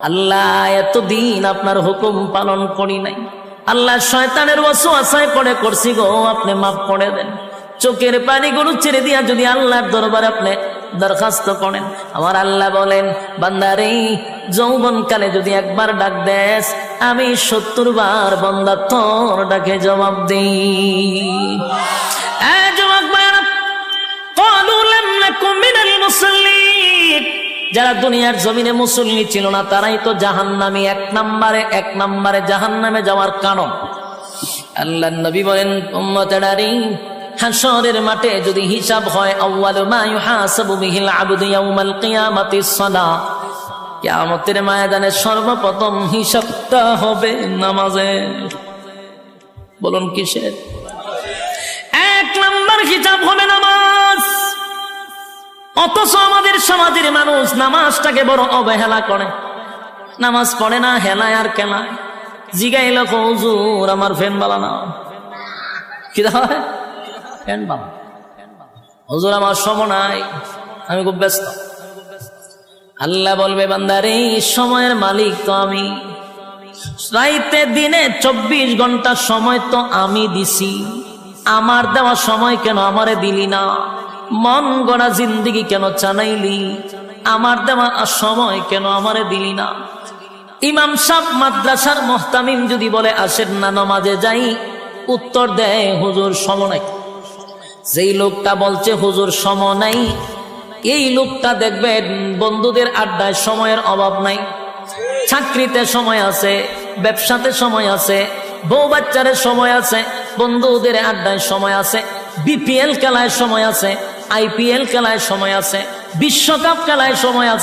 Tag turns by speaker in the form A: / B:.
A: আল্লাহ এতদিন আপনার হুকুম পালন করি নাই, আল্লাহ শয়তানের ওয়াসওয়াসায় পড়ে করছি গো, আপনি মাফ করে দেন। চোখের পানিগুলো ছেড়ে দিয়া যদি আল্লাহর দরবারে আপনি দরখাস্ত করেন, আমার আল্লাহ বলেন বান্দারে যৌবনকালে যদি একবার ডাক দেস, আমি ৭০ বার বান্দা তোর ডাকে জবাব দিই। যারা দুনিয়ার জমিনে মুসল্লি ছিল না তারাই তো জাহান্নামী, এক নম্বরে জাহান্নামে যাওয়ার কারণ। আল্লাহর নবী বলেন উম্মতেরারে হাশরের মাঠে যদি হিসাব হয়, আউয়ালু মা ইউহাসাবু বিহিল আবদু ইয়াউমাল কিয়ামাতিস সালাহ, কিয়ামতের ময়দানে সর্বপ্রথম হিসাবটা হবে নামাজে। বলুন কিসের? ১ নম্বর হিসাব হবে নামাজ। অথচ আমাদের সমাজের মানুষ নামাজটাকে বড় অবহেলা করে, নামাজ পড়ে না, হেলায় আর কেলায়। জিগাইল হুজুর আমার ফ্যান বালা না, কি হয় ফ্যান বালা, হুজুর আমার সময় নাই, আমি খুব ব্যস্ত। আল্লাহ বলবে বান্দারে সময়ের মালিক তো আমি, রাইতে দিনে ২৪ ঘন্টা সময় তো আমি দিছি, আমার দেওয়া সময় কেন আমারে দিলি না? মন গড়া জিন্দিগি কেন চালাইলি? আমার দেওয়া সময় কেন আমারে দিলি না? ইমাম সাহেব মাদ্রাসার মুহতামিম যদি বলে আসেন না নামাজে যাই, উত্তর দেয় হুজুর সময় নাই। যেই লোকটা বলছে হুজুর সময় নাই, এই লোকটা দেখবেন বন্ধুদের আড্ডায় সময়ের অভাব নাই, চাকরিতে সময় আছে, ব্যবসাতে সময় আছে, বউ বাচ্চারে সময় আছে, বন্ধুদের আড্ডায় সময় আছে, বিপিএল খেলায় সময় আছে, আইপিএল খেলায় সময় আছে, বিশ্বকাপ খেলায় সময় আছে।